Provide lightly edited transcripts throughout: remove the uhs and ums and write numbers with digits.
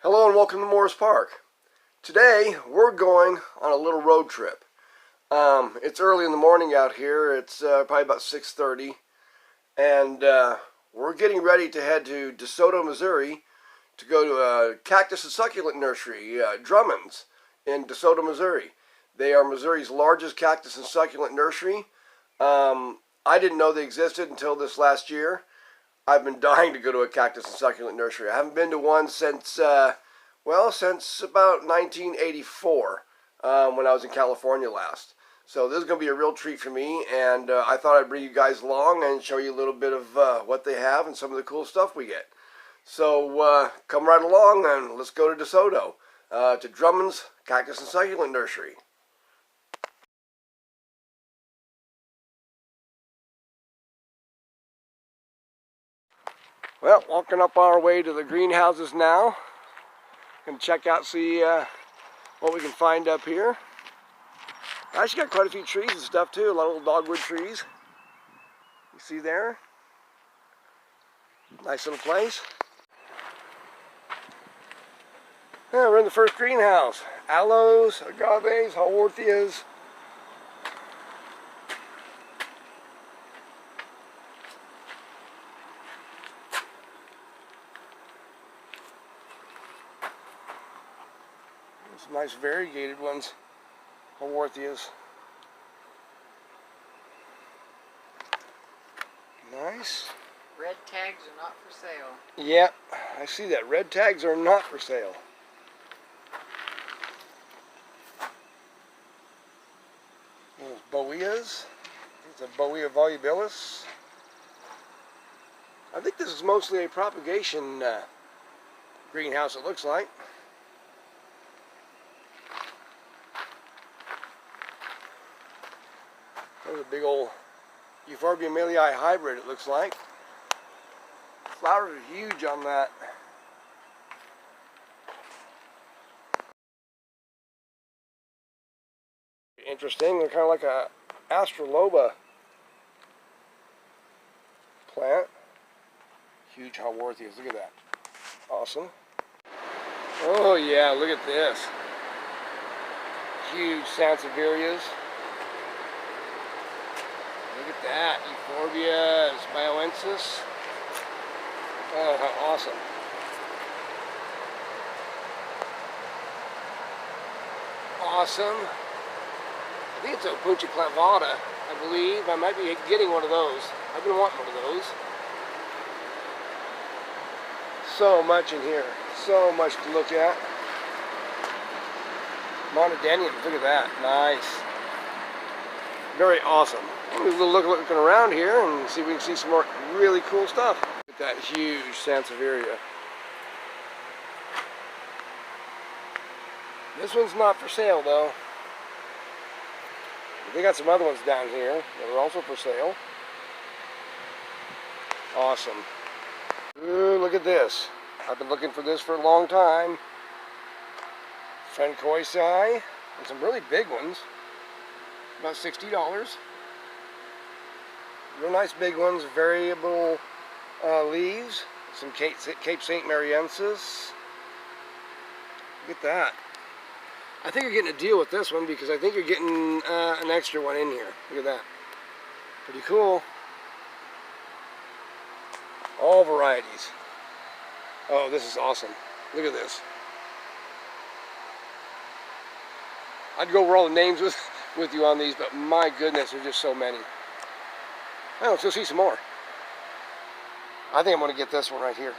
Hello and welcome to Morris Park. Today we're going on a little road trip. It's early in the morning out here. It's probably about 6:30, and we're getting ready to head to DeSoto, Missouri, to go to a cactus and succulent nursery, Drummonds, in DeSoto, Missouri. They are Missouri's largest cactus and succulent nursery. I didn't know they existed until this last year. I've been dying to go to a cactus and succulent nursery. I haven't been to one since, since about 1984, when I was in California last. So this is going to be a real treat for me, and I thought I'd bring you guys along and show you a little bit of what they have and some of the cool stuff we get. So come right along and let's go to DeSoto, to Drummonds Cactus and Succulent Nursery. Well, walking up our way to the greenhouses now. Gonna check out, see what we can find up here. I actually got quite a few trees and stuff too, a lot of little dogwood trees. You see there? Nice little place. Yeah, we're in the first greenhouse. Aloes, agaves, haworthias. Some nice variegated ones, haworthias. Nice. Red tags are not for sale. Yep, I see that. Red tags are not for sale. Those bowias. It's a Bowia volubilis. I think this is mostly a propagation greenhouse, it looks like. There's a big old Euphorbia malei hybrid, it looks like. Flowers are huge on that. Interesting, they're kind of like a astroloba plant. Huge haworthias, look at that. Awesome. Oh yeah, look at this. Huge sansevierias. Look at that, Euphorbia bioensis. Oh, how awesome. Awesome. I think it's a Puncha clavata, I believe. I might be getting one of those. I've been wanting one of those. So much in here. So much to look at. Monodeniums, look at that. Nice. Very awesome. We'll look looking around here and see if we can see some more really cool stuff. Look at that huge sansevieria. This one's not for sale though. They got some other ones down here that are also for sale. Awesome. Ooh, look at this. I've been looking for this for a long time. Francoisi, and some really big ones. About $60. Real nice big ones, variable leaves. Some Cape St. Mariensis. Look at that. I think you're getting a deal with this one because I think you're getting an extra one in here. Look at that. Pretty cool. All varieties. Oh, this is awesome. Look at this. I'd go over all the names with you on these, but my goodness, there's just so many. Oh, let's go see some more. I think I'm going to get this one right here.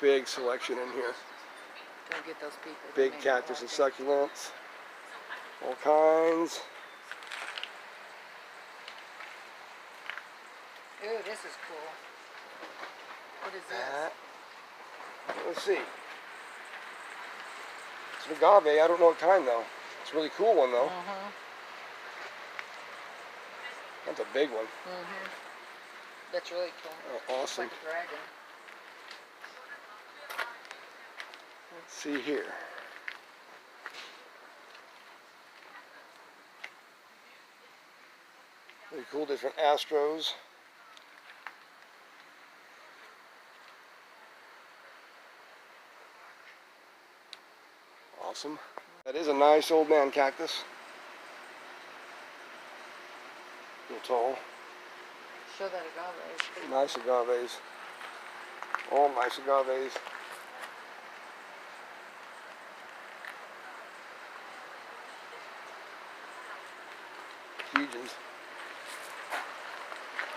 Big selection in here. Go get those people. Big cactus and succulents. All kinds. Ooh, this is cool. What is this? Let's see. It's an agave. I don't know what kind though. It's a really cool one though. That's a big one. That's really cool. Oh, awesome. It's like a dragon. Let's see here. Really cool different astros. awesome. That is a nice old man cactus. A little tall. Show that agave. Nice agaves. All nice agaves. Huge ones.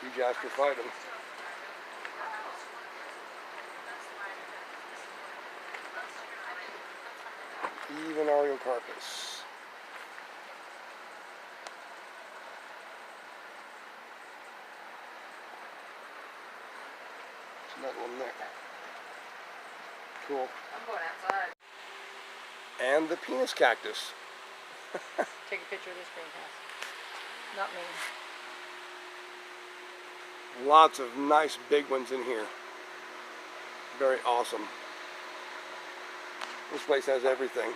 Huge astrophytum. Even Ariocarpus. There's another one there. Cool. I'm going outside. And the penis cactus. Take a picture of this greenhouse. Not me. Lots of nice big ones in here. Very awesome. This place has everything.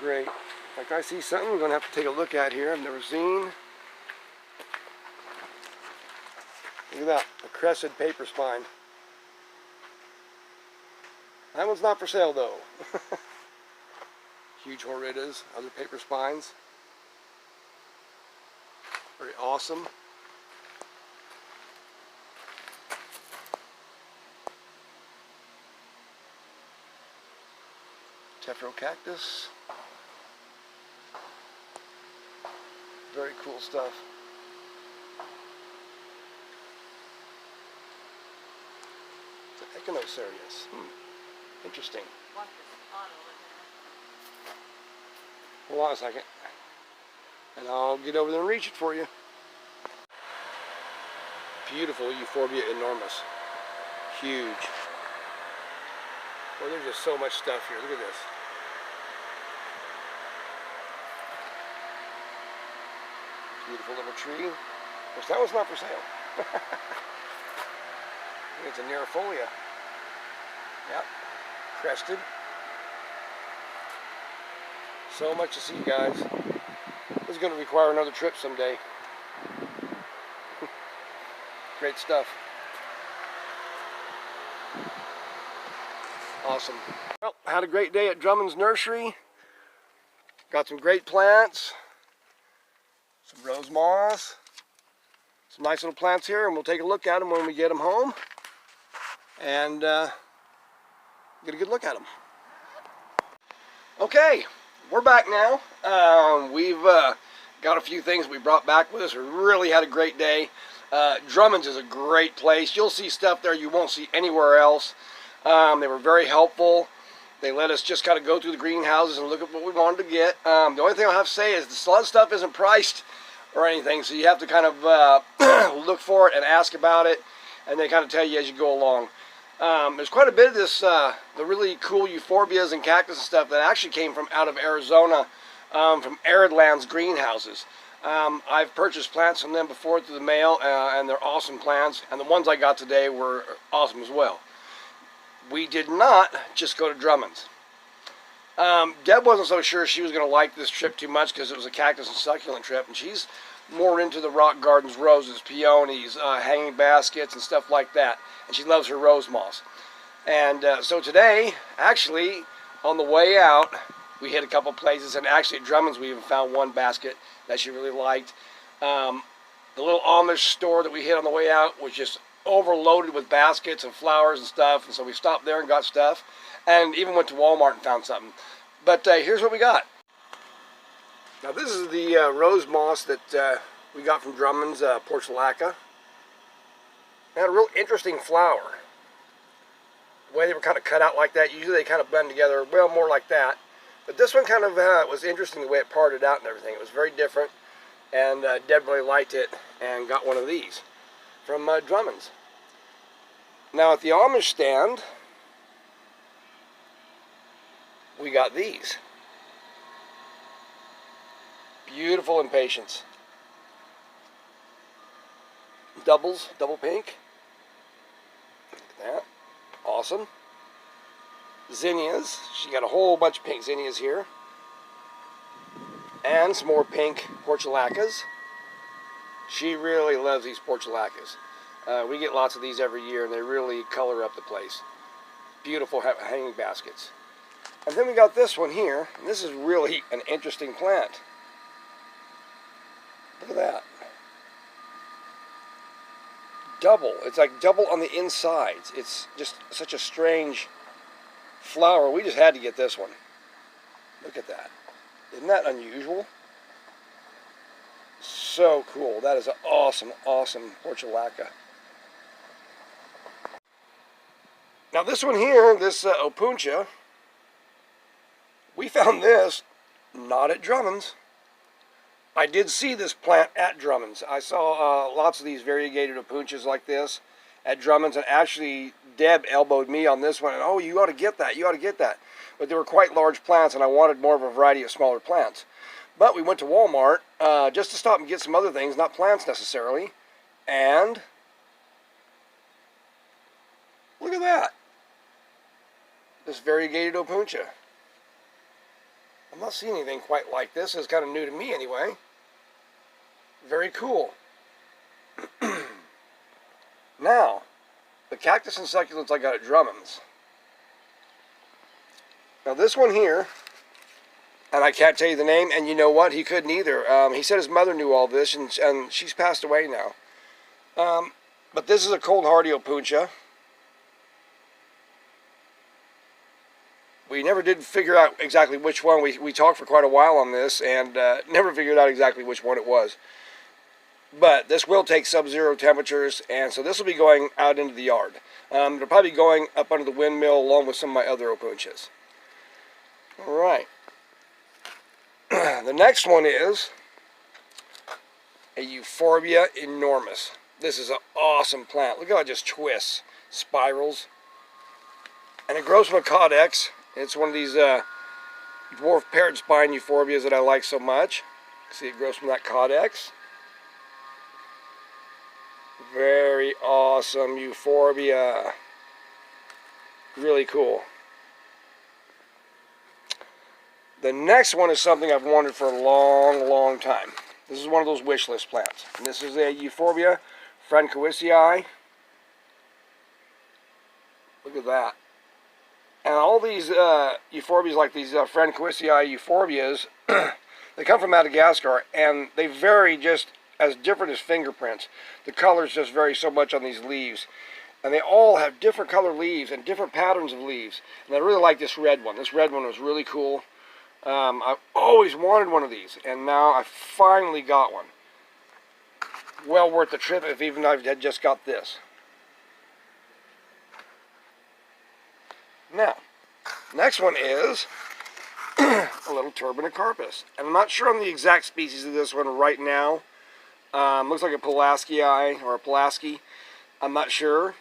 Great. In fact, I see something I'm going to have to take a look at here I've never seen. Look at that, a crested paper spine. That one's not for sale though. Huge horridas, other paper spines. Very awesome. Cactus. Very cool stuff. It's an Echinocerius. Interesting. Hold on a second. And I'll get over there and reach it for you. Beautiful Euphorbia enormous. Huge. Well, there's just so much stuff here. Look at this. Beautiful little tree. Of course, that one's not for sale. It's a Nerofolia. Yep. Crested. So much to see, guys. This is going to require another trip someday. Great stuff. Awesome. Well, I had a great day at Drummonds Nursery. Got some great plants. Some rose moss. Some nice little plants here, and we'll take a look at them when we get them home. And get a good look at them. Okay, we're back now. We've got a few things we brought back with us. We really had a great day. Drummonds is a great place. You'll see stuff there you won't see anywhere else. They were very helpful. They let us just kind of go through the greenhouses and look at what we wanted to get. The only thing I'll have to say is a lot of stuff isn't priced or anything, so you have to kind of look for it and ask about it, and they kind of tell you as you go along. There's quite a bit of this, the really cool euphorbias and cactus and stuff that actually came from out of Arizona, from Arid Lands greenhouses. I've purchased plants from them before through the mail, and they're awesome plants, and the ones I got today were awesome as well. We did not just go to Drummonds. Deb wasn't so sure she was going to like this trip too much because it was a cactus and succulent trip, and she's more into the rock gardens, roses, peonies, hanging baskets, and stuff like that. And she loves her rose moss. And so today, actually, on the way out, we hit a couple places, and actually at Drummonds we even found one basket that she really liked. The little Amish store that we hit on the way out was just overloaded with baskets and flowers and stuff, and so we stopped there and got stuff, and even went to Walmart and found something. But here's what we got. Now this is the rose moss that we got from Drummonds, Portulaca. It had a real interesting flower. The way they were kind of cut out like that, usually they kind of blend together, well, more like that. But this one kind of was interesting the way it parted out and everything. It was very different, and Deb really liked it and got one of these from Drummonds. Now at the Amish stand, we got these. Beautiful impatiens. Doubles, double pink. Look at that. Awesome. Zinnias. She got a whole bunch of pink zinnias here. And some more pink portulacas. She really loves these portulacas. We get lots of these every year, and they really color up the place. Beautiful hanging baskets. And then we got this one here. And this is really an interesting plant. Look at that. Double. It's like double on the insides. It's just such a strange flower. We just had to get this one. Look at that. Isn't that unusual? So cool. That is an awesome, awesome portulaca. Now this one here, this opuntia, we found this not at Drummonds. I did see this plant at Drummonds. I saw lots of these variegated opuntias like this at Drummonds, and actually Deb elbowed me on this one, and oh, you ought to get that, you ought to get that. But they were quite large plants, and I wanted more of a variety of smaller plants. But we went to Walmart just to stop and get some other things, not plants necessarily, and look at that. This variegated opuntia. I'm not seeing anything quite like this. It's kind of new to me anyway. Very cool. Now, the cactus and succulents I got at Drummonds. Now this one here, and I can't tell you the name, and you know what? He couldn't either. He said his mother knew all this, and she's passed away now. But this is a cold hardy opuntia. We never did figure out exactly which one. We talked for quite a while on this and never figured out exactly which one it was. But this will take sub-zero temperatures, and so this will be going out into the yard. It'll probably be going up under the windmill along with some of my other opuntias. Alright. The next one is a Euphorbia enormis. This is an awesome plant. Look how it just twists, spirals. And it grows from a caudex. It's one of these dwarf parrot spine euphorbias that I like so much. See, it grows from that caudex. Very awesome euphorbia. Really cool. The next one is something I've wanted for a long, long time. This is one of those wish list plants. And this is a Euphorbia francoisii. Look at that. And all these euphorbias, like these francoisii euphorbias, they come from Madagascar, and they vary just as different as fingerprints. The colors just vary so much on these leaves. And they all have different color leaves and different patterns of leaves. And I really like this red one. This red one was really cool. I've always wanted one of these, and now I finally got one. Well worth the trip if even I had just got this. Now, next one is a little turbinacarpus. And I'm not sure on the exact species of this one right now. Looks like a Pulaski or a Pulaski. I'm not sure.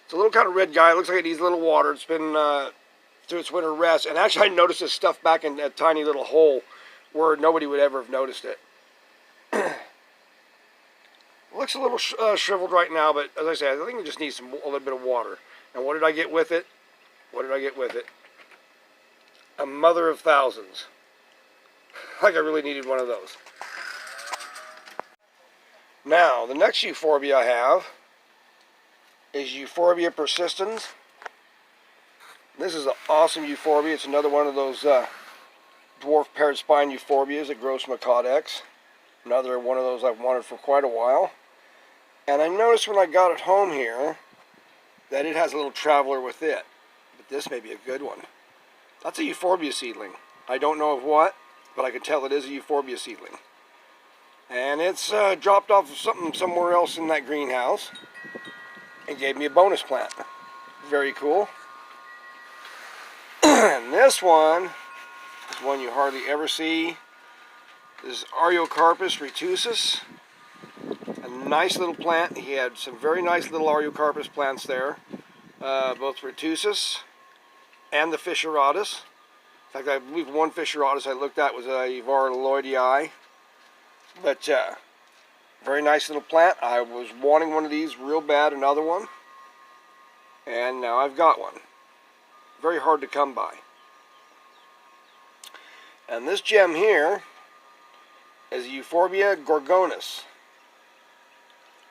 It's a little kind of red guy. It looks like it needs a little water. It's been through its winter rest. And actually I noticed this stuff back in a tiny little hole where nobody would ever have noticed it. Looks a little shriveled right now, but as I said, I think it just needs a little bit of water. And what did I get with it? What did I get with it? A mother of thousands. Like I really needed one of those. Now, the next euphorbia I have is Euphorbia persistens. This is an awesome euphorbia. It's another one of those dwarf parrot spine euphorbias that grows from a caudex. Another one of those I've wanted for quite a while. And I noticed when I got it home here that it has a little traveler with it. But this may be a good one. That's a euphorbia seedling. I don't know of what, but I can tell it is a euphorbia seedling. And it's dropped off of something somewhere else in that greenhouse and gave me a bonus plant. Very cool. And this one is one you hardly ever see. This is Ariocarpus retusus. A nice little plant. He had some very nice little Ariocarpus plants there. Both retusus and the Fischeratus. In fact, I believe one Fischeratus I looked at was a Varloidii. But very nice little plant. I was wanting one of these real bad, another one. And now I've got one. Very hard to come by. And this gem here is Euphorbia gorgonis.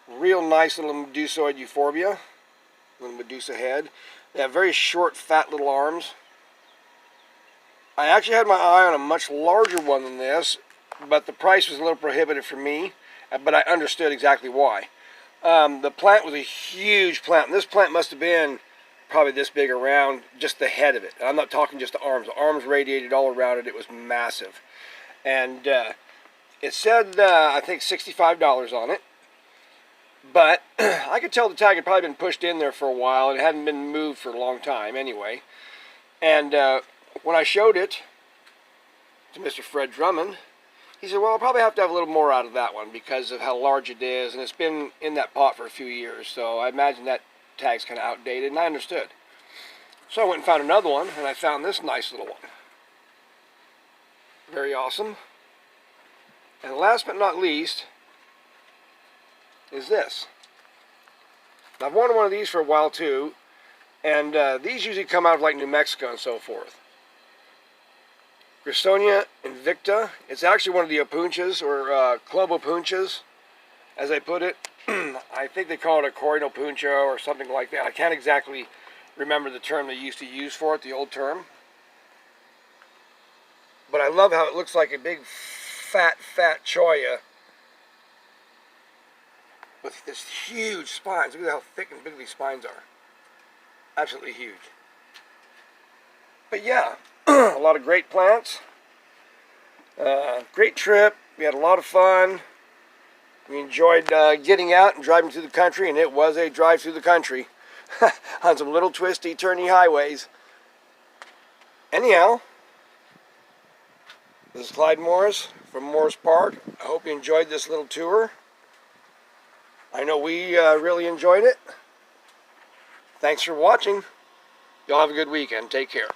Real nice little medusoid euphorbia. Little Medusa head. They have very short, fat little arms. I actually had my eye on a much larger one than this, but the price was a little prohibitive for me, but I understood exactly why. The plant was a huge plant, and this plant must have been probably this big around, just the head of it. I'm not talking just the arms. The arms radiated all around it. It was massive. And it said, I think, $65 on it. But I could tell the tag had probably been pushed in there for a while. It hadn't been moved for a long time anyway. And when I showed it to Mr. Fred Drummond, he said, well, I'll probably have to have a little more out of that one because of how large it is. And it's been in that pot for a few years. So I imagine that tag's kind of outdated. And I understood. So I went and found another one. And I found this nice little one. Very awesome. And last but not least is this. I've wanted one of these for a while too, and these usually come out of like New Mexico and so forth. Graysonia invicta. It's actually one of the opunchas, or club opunchas, as I put it. I think they call it a cordial puncha or something like that. I can't exactly remember the term they used to use for it, the old term. But I love how it looks like a big fat cholla with this huge spines. Look at how thick and big these spines are. Absolutely huge. But yeah, a lot of great plants. Great trip. We had a lot of fun. We enjoyed getting out and driving through the country, and it was a drive through the country on some little twisty, turny highways. Anyhow, this is Clyde Morris from Morris Park. I hope you enjoyed this little tour. I know we really enjoyed it. Thanks for watching. Y'all have a good weekend. Take care.